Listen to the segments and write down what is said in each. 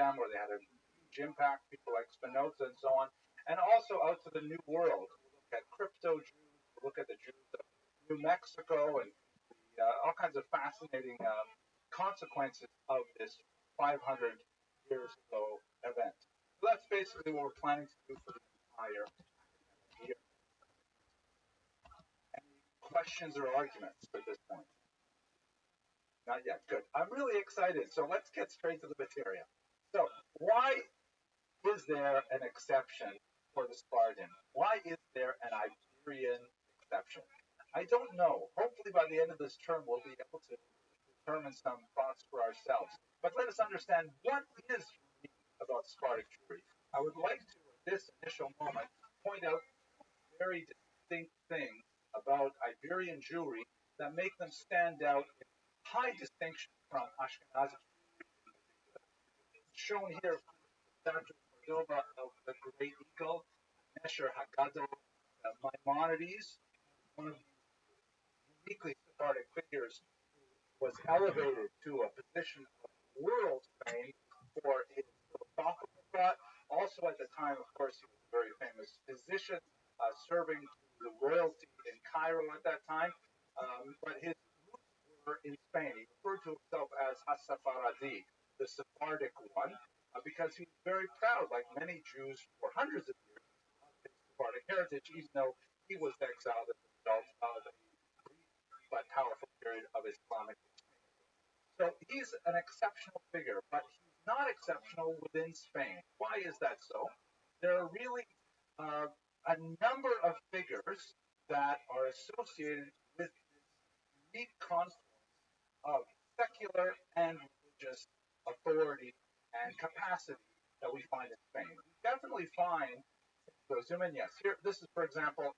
them, where they had a huge impact, people like Spinoza and so on, and also out to the New World. We look at crypto Jews, we look at the Jews of New Mexico, and all kinds of fascinating consequences of this 500 years ago event. So that's basically what we're planning to do for the entire year. Any questions or arguments at this point? Not yet. Good. I'm really excited. So let's get straight to the material. So why is there an exception for the Spartan? Why is there an Iberian exception? I don't know. Hopefully by the end of this term we'll be able to determine some thoughts for ourselves. But let us understand what is unique about Spartan Jewry. I would like to, at this initial moment, point out very distinct things about Iberian Jewry that make them stand out in high distinction from Ashkenazi Jewry. Shown here, Statue of Cordova of the Great Eagle, Nesher Hagadol, Maimonides, one of the uniquely Sephardic figures, was elevated to a position of world fame for his philosophical thought. Also, at the time, of course, he was a very famous physician, serving the royalty in Cairo at that time. But his roots were in Spain. He referred to himself as As-Safaradi, the Sephardic one, because he was very proud, like many Jews for hundreds of years, of his Sephardic heritage, even though he was exiled as a result of a brief but powerful period of Islamic expansion. So he's an exceptional figure, but he's not exceptional within Spain. Why is that so? There are really a number of figures that are associated with this unique confluence of secular and religious authority and capacity that we find in Spain. We definitely find, so zoom in, yes, here, this is, for example,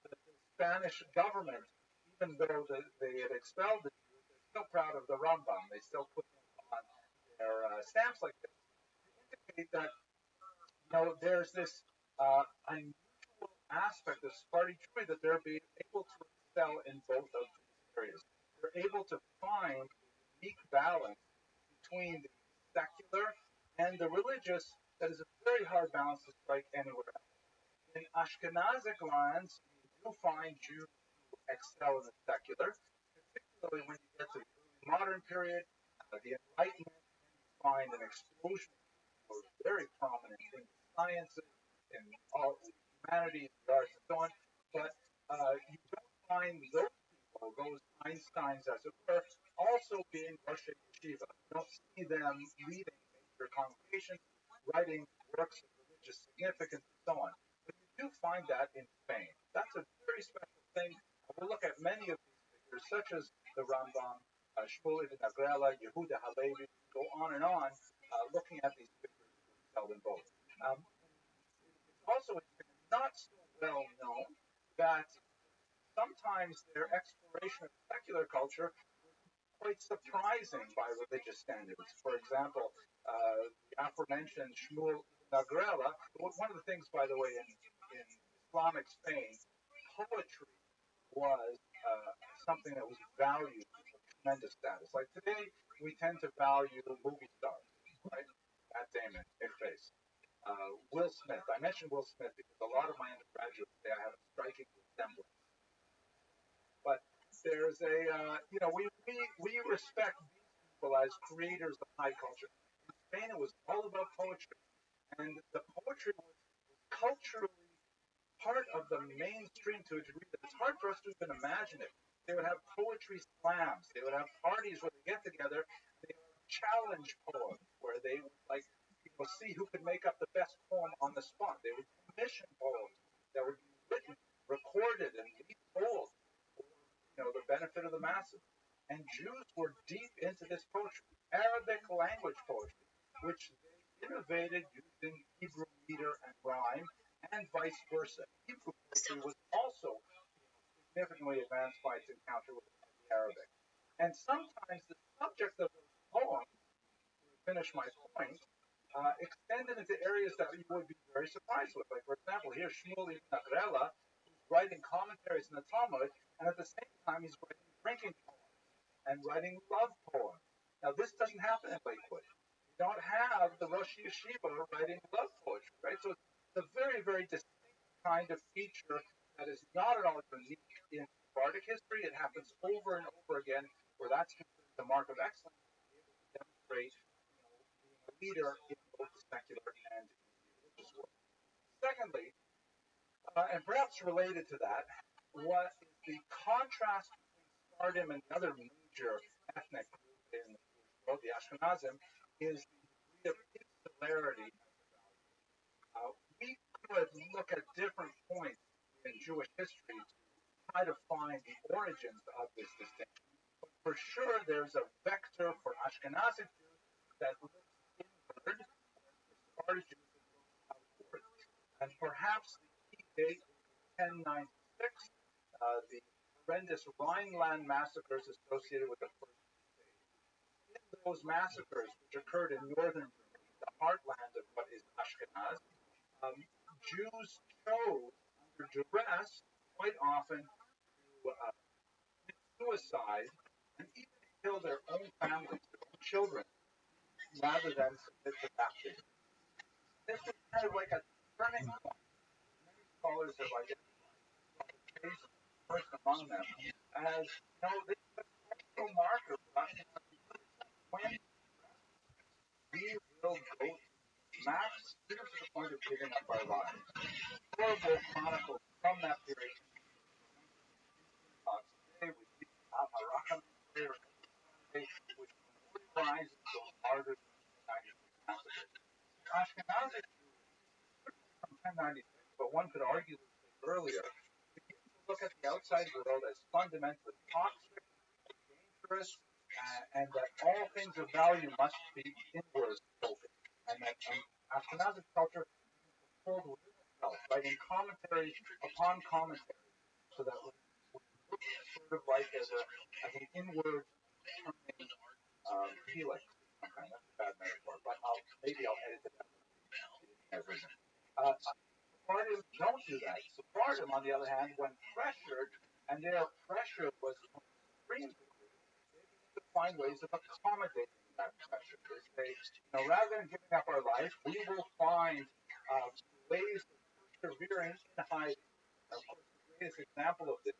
the Spanish government, even though they had expelled the Jews, they're still proud of the Rambam. They still put him on their stamps like this to indicate that, there's this unusual aspect of Sephardi Jewry that they're being able to excel in both of these areas. They're able to find a unique balance between the secular and the religious that is a very hard balance to strike anywhere else. In Ashkenazic lands, you do find Jews who excel in the secular, particularly when you get to the modern period, the Enlightenment, you find an explosion of very prominent in the sciences, in all the humanities, the arts, and so on. But you don't find those people, those Einsteins, as it were, also being Rosh Yeshiva. You don't see them leading major congregations, writing works of religious significance, and so on. But you do find that in Spain. That's a very special thing. We'll look at many of these figures, such as the Rambam, Shmuel ibn Agrela, Yehuda Halevi, go on and on, looking at these figures who excelled in both. It's also not so well known that sometimes their exploration of secular culture was quite surprising by religious standards. For example, the aforementioned Shmuel ibn Agrela, one of the things, by the way, in Islamic Spain, poetry was something that was valued to tremendous status. Like today, we tend to value movie stars, right? Matt Damon, Nick Face. Will Smith. I mentioned Will Smith because a lot of my undergraduates say I have a striking resemblance. But there's we respect these people as creators of high culture. In Spain, it was all about poetry, and the poetry was culturally part of the mainstream to a degree that it's hard for us to even imagine it. They would have poetry slams. They would have parties where they get together. They would have challenge poems where they would see who could make up the best poem on the spot. They would commission poems that would be written, recorded, and be told for the benefit of the masses. And Jews were deep into this poetry, Arabic language poetry, which they innovated using Hebrew meter and rhyme, and vice versa. Hebrew poetry was also significantly advanced by its encounter with the Arabic. And sometimes the subject of those poems, to finish my point, extended into areas that you would be very surprised with. Like, for example, here Shmuel ibn Agrela, who's writing commentaries in the Talmud, and at the same time he's writing drinking poems and writing love poems. Now, this doesn't happen in Lakewood. don't have the Rosh Yeshiva writing love poetry, right? So it's a very, very distinct kind of feature that is not at all unique in Sephardic history. It happens over and over again, where that's considered the mark of excellence, to be able to demonstrate, being a leader in both the secular and in the religious world. Secondly, and perhaps related to that, what is the contrast between Sephardim and the other major ethnic group in the Jewish world, the Ashkenazim, is the degree of insularity. We could look at different points in Jewish history to try to find the origins of this distinction. But for sure, there's a vector for Ashkenazic Jews that looks inward, whereas for Sephardic Jews it looks outward. And perhaps the key date is 1096, the horrendous Rhineland massacres associated with the First Crusade. In those massacres, which occurred in northern Germany, the heartland of what is Ashkenaz, Jews chose, under duress, quite often to commit suicide and even kill their own families, their own children, rather than submit to baptism. This was kind of like a turning point. Many scholars have identified Father Jason, first among them, as this is a special marker for us when we will go mass to the point of giving up our lives. Horrible chronicles from that period. Today we see Haracham prayer every Sunday, which memorializes those martyrs of the 1096 massacres. Ashkenazic Jews, from 1096, but one could argue earlier, begin to look at the outside world as fundamentally toxic, dangerous, and that all things of value must be inward focused, and that Ashkenazic culture pulled within itself, writing commentary upon commentary, so that we look sort of like as an inward turning helix. Okay, that's a bad metaphor, but maybe I'll edit it out. Sephardim don't do that. Sephardim, on the other hand, when pressured, and their pressure was to an extreme degree, they begin to find ways of accommodating that pressure. They say, rather than giving up our life, we will find ways of persevering in hiding. Of course, the greatest example of this is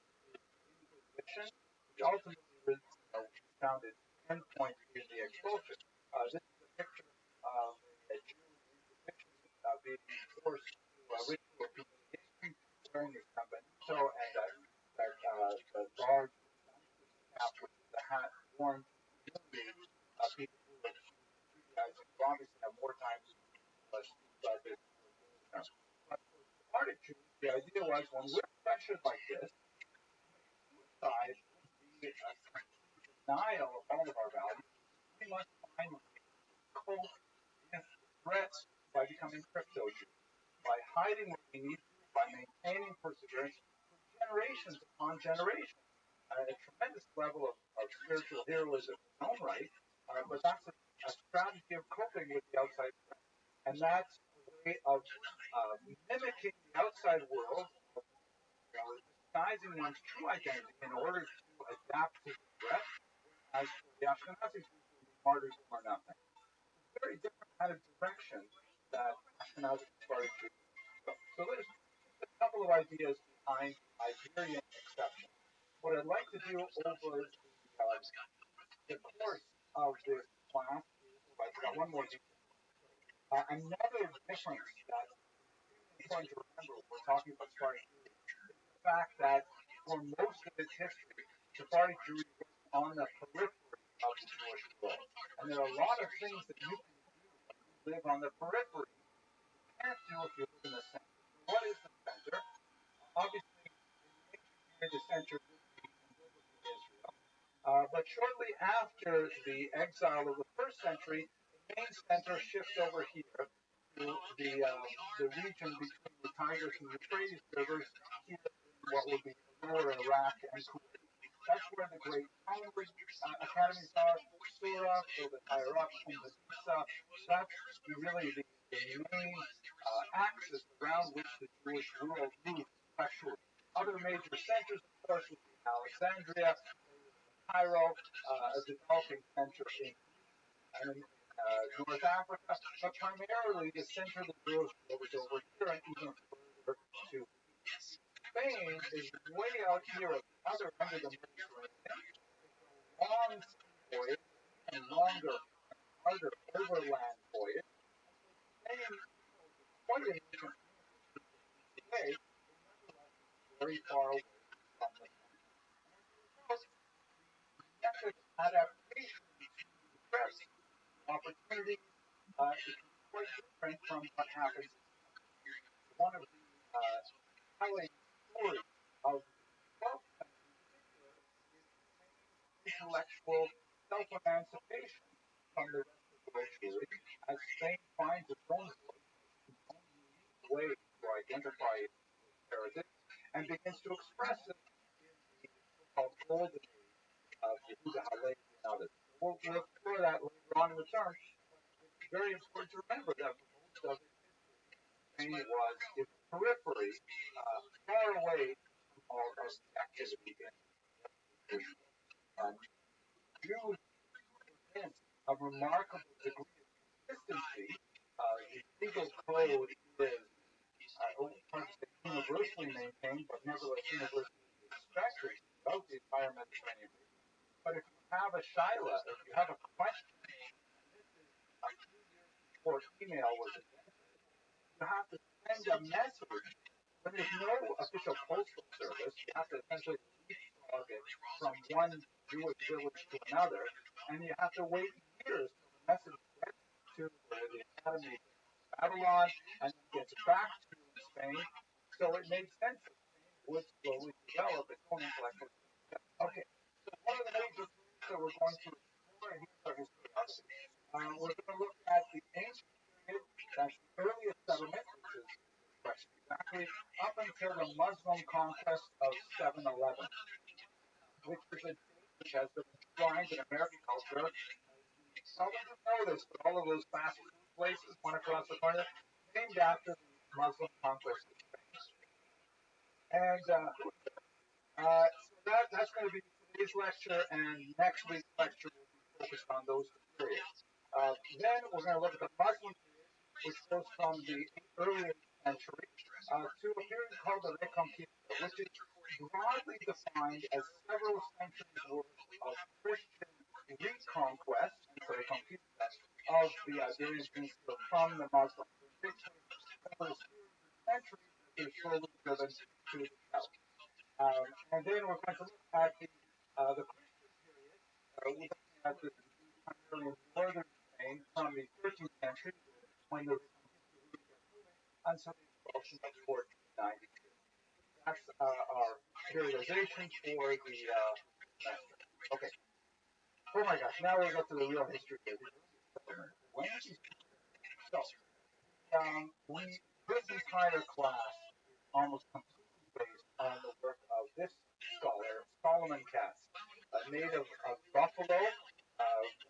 Inquisition, which ultimately found its endpoint in the expulsion. This is a picture of a Jew in Inquisition being forced to ritual humiliation, wearing his campanito and the large cap, which is the hat worn to humiliate people who are Judaizing, who obviously have more time to describe it. But for Sephardic Jews, the idea was when we're pressured like this, suicide would be a denial of all of our values. We must find ways to cope with threats by becoming crypto Jews, by hiding what we need to, by maintaining perseverance for generations upon generations. A tremendous level of spiritual heroism in its own right, but that's a strategy of coping with the outside threat. And that's a way of mimicking the outside world, disguising one's true identity in order to adapt to the threat, as for the Ashkenazi Jews will be martyrdom or nothing. It's a very different kind of direction that Ashkenazi and Sephardic Jews go. So there's just a couple of ideas behind the Iberian exception. What I'd like to do over the course of this class is, I've got one more detail. Another difference that is important to remember when we're talking about Sephardic Judaism is the fact that for most of its history, Sephardic Judaism was on the periphery of the Jewish world. And there are a lot of things that you can do when you live on the periphery you can't do if you live in the center. So what is the center? Obviously, in the ancient period, the center would be in biblical Israel. But shortly after the exile of the first century, the main center shifts over here to the region between the Tigris and Euphrates rivers, here in what would be lower Iraq and Kuwait. That's where the great Talmud academies are, Surah, a little bit higher up, and the Isa. That's really the main axis around which the Jewish world moves intellectually. Other major centers, of course, would be Alexandria, Cairo, a developing center in Greece, and North Africa, but primarily the center of the Jewish world is over here and even further to Spain is way out here at the other end of the Mediterranean. It's a long sea voyage and longer, harder overland voyage. Spain is quite an ancient today, very far away from the method of adaptation to stress opportunity is quite different from what happens. One of the telling stories of wealth intellectual self-emancipation from the rest of the world theory as Spain finds its own way to identify its heritage and begins to express it in the so-called golden age of Yehuda Halevi and others. We'll explore that later on in the term. It's very important to remember that most of Spain was in the periphery, far away from all of the activity in Jews in a remarkable degree of consistency. The legal code is universally maintained, but nevertheless universally respected throughout the entire Mediterranean region. But if you have a shaila, if you have a question, and this is a few years before email was invented, you have to send a message. When there's no official postal service, you have to essentially leapfrog it from one Jewish village to another, and you have to wait years till the message gets to the Academy of Babylon and then gets back to Spain. So it made sense that Spain would slowly develop its own intellectual system. Okay, so one of the major things that we're going to explore here is our historiography. We're going to look at the ancient period, that's the earliest settlement, which is exactly up until the Muslim conquest of 711, which is a date which has been enshrined in American culture. You probably don't know this, but all of those fast food places, one across the corner, named after the Muslim conquest of Spain. And so that's going to be today's lecture, and next week's lecture will be focused on those two periods. Then we're going to look at the Muslim period, which goes from the early 8th century to a period called the Reconquista, which is broadly defined as several centuries worth of Christian reconquest, and so Reconquista, of the Iberian Peninsula from the Muslims. Over a series of centuries, they're slowly driven to the south. And then we're going to look at the Christian period. We're looking at the primarily northern Spain from the 13th century, when the until the expulsion of 1492. That's our periodization for the semester. Okay. Oh my gosh, now we'll go to the real history of the when did these so this entire class is almost completely based on the work of this scholar, Solomon Katz, a native of Buffalo,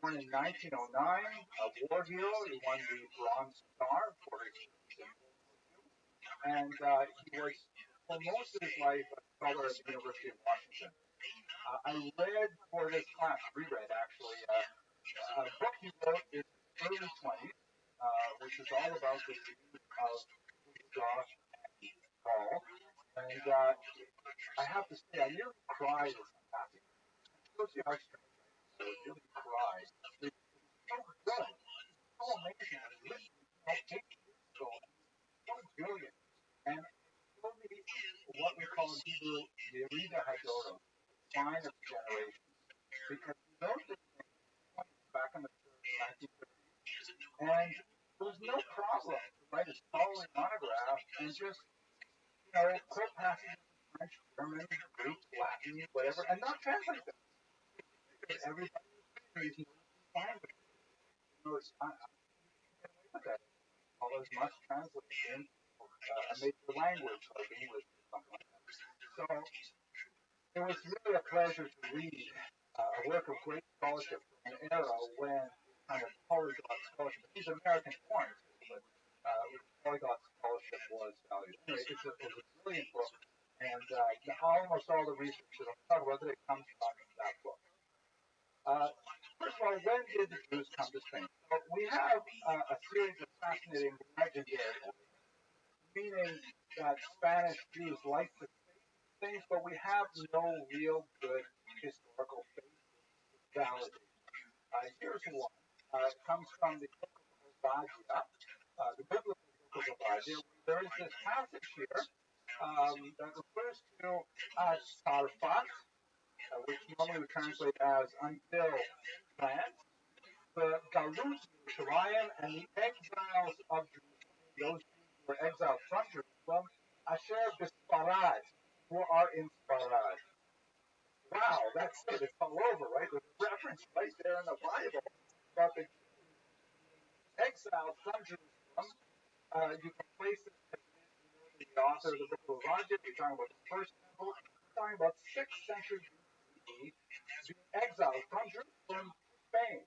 born in 1909, a war hero. He won the Bronze Star for his and he was, for most of his life, a scholar at the University of Washington. I read for this class, reread actually, a book he wrote in his early 20s, which is all about the youth of Josh and Paul. And I have to say, I nearly cried as I'm happy. I was the heartstrings. I really cried. It's so good. It's so amazing. I listened to 8 years ago. So brilliant. And it showed me what we call in Hebrew the Yerida Hadoro, sign of generations. Because he wrote this thing back in the 1950s, and there was no problem to write a scholarly monograph and just, quote passages in French, German, Greek, Latin, whatever, and not translate them. Because everybody was using these languages. I can't with that. Scholars must translate in a major language like English or something like that. So it was really a pleasure to read a work of great scholarship in an era when kind of polyglot scholarship, he's American born, but polyglot scholarship was valued. Anyway, it was a brilliant book, and almost all the research that I'm talking about today comes from that book. First of all, when did the Jews come to Spain? So we have a series of fascinating legendary, meaning that Spanish Jews like to say things, but we have no real good historical basis to validate. Here's one. It comes from the book of Obadiah, the biblical book of Obadiah. There is this passage here that refers to Sarfat, which normally we translate as until land, the Galut Yerushalayim, and the exiles of Jerusalem, those Jews who were exiled from Jerusalem, Asher Bisparad, who are in Sfarad. Wow, that's it. It's all over, right? There's a reference right there in the Bible about the exiled from Jerusalem. You can place it as the author of the book of Rothschild. You're talking about the first temple. You're talking about 6th century BC, being exiled from Jerusalem to Spain.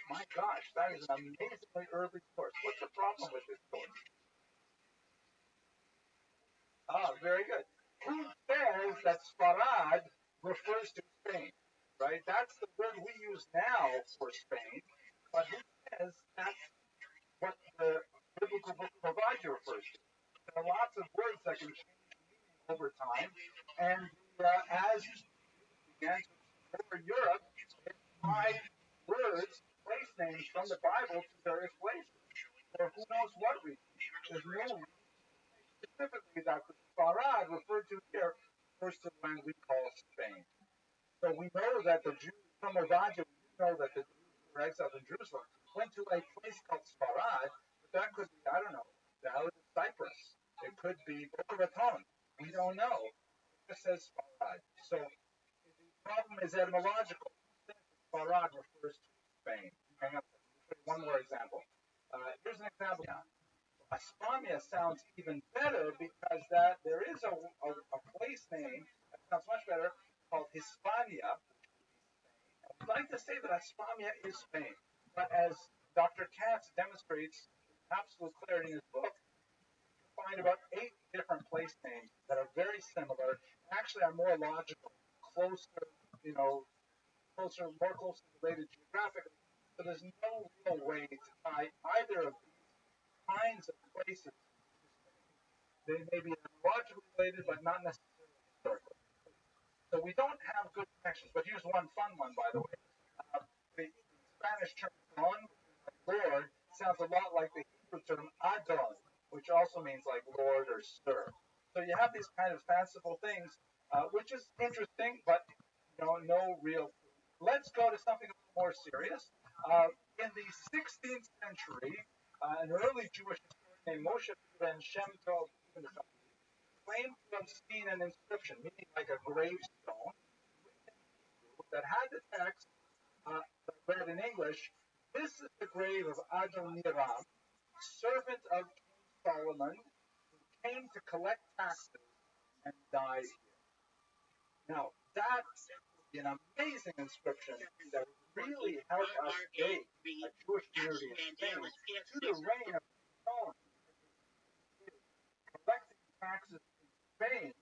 My gosh, that is an amazingly early source. What's the problem with this source? Very good. Who says that Sfarad refers to Spain? Right? That's the word we use now for Spain. But who says that's what the biblical book of Obadiah refers to? There are lots of words that can change meaning over time. And as Jews began to explore Europe, they applied words, place names from the Bible to various places. For who knows what reason. There's no reason specifically that the Sfarad referred to here refers to the land we call Spain. So we know that the Jews from Obadiah, we know that the Jews who were exiled in Jerusalem went to a place called Sfarad, but that could be, I don't know, the island of Cyprus. It could be Boca Raton. We don't know. It just says Sfarad. So the problem is etymological. Sfarad refers to Spain. Hang on. One more example. Here's an example. Hispania sounds even better because there is a place name that sounds much better called Hispania. I'd like to say that Hispania is Spain, but as Dr. Katz demonstrates with absolute clarity in his book, you can find about 8 different place names that are very similar, and actually are more logical, closer, more closely related geographically. So there's no real way to tie either of these kinds of places. They may be etymologically related, but not necessarily historically. So we don't have good connections. But here's one fun one, by the way. The Spanish term don, Lord, sounds a lot like the Hebrew term Adon, which also means like Lord or Sir. So you have these kind of fanciful things, which is interesting, but no real. Let's go to something a little more serious. In the 16th century, an early Jewish historian named Moshe ben Shem Tov claimed to have seen an inscription, meaning like a gravestone, that had the text read in English, "This is the grave of Adoniram, servant of King Solomon, who came to collect taxes and died here." Now, that's an amazing inscription that would really help us date a Jewish community in Spain to the reign of Solomon. Collecting taxes in Spain,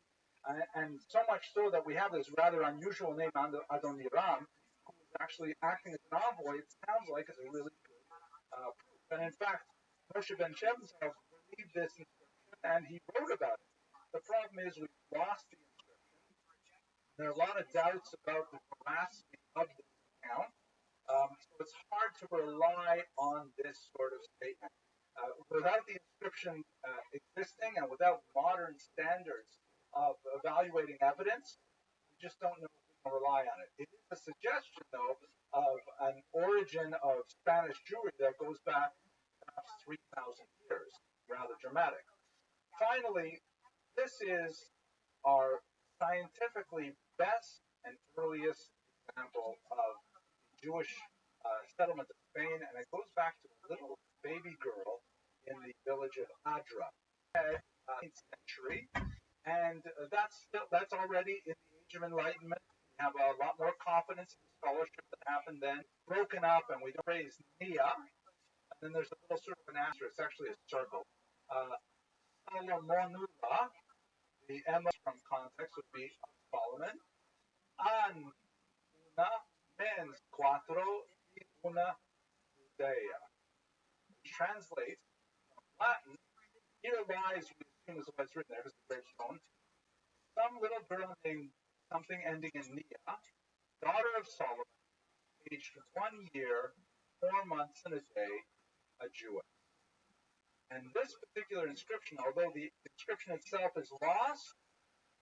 and so much so that we have this rather unusual name, Adoniram, who is actually acting as an envoy. It sounds like it's a really good proof. And in fact, Moshe ben Shem believed this inscription, and he wrote about it. The problem is we've lost the inscription. There are a lot of doubts about the veracity of this account, so it's hard to rely on this sort of statement. Without the inscription existing and without modern standards of evaluating evidence, we just don't know if we can rely on it. It is a suggestion, though, of an origin of Spanish Jewry that goes back perhaps 3,000 years, rather dramatic. Finally, this is our scientifically best and earliest example of Jewish settlement of Spain, and it goes back to a little baby girl in the village of Adra, 18th century, and that's already in the Age of Enlightenment. We have a lot more confidence in the scholarship that happened then. Broken up, and we don't raise Nia, and then there's a little sort of an asterisk, actually a circle. Solomonula, the M from context would be Solomon. An una mens cuatro y una Judea. translates from Latin. Here lies, we assume is what's written there, because the gravestone, some little girl named something ending in Nia, daughter of Solomon, aged 1 year, 4 months, and a day, a Jewess. And this particular inscription, although the inscription itself is lost,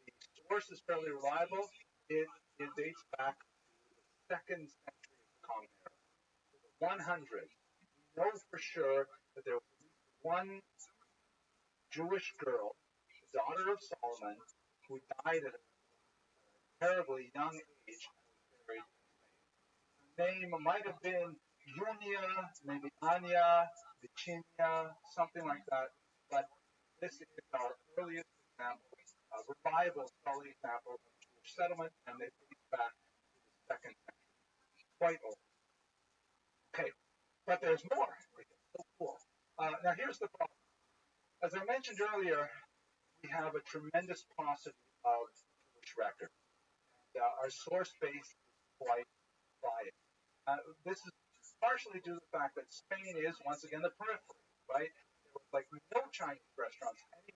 the source is fairly reliable. It dates back to the 2nd century of the Common Era, 100. We know for sure that there was at least one Jewish girl, the daughter of Solomon, who died at a terribly young age and was buried in Spain. Her name might have been Junia, maybe Anya, Virginia, something like that. But this is our earliest example, a reliable, solid example of Jewish settlement, and it dates back to the 2nd century. Quite old. Okay, but there's more. It gets so cool. Now here's the problem. As I mentioned earlier, we have a tremendous paucity of Jewish records. Our source base is quite biased. This is partially due to the fact that Spain is, once again, the periphery, right? There was like no Chinese restaurants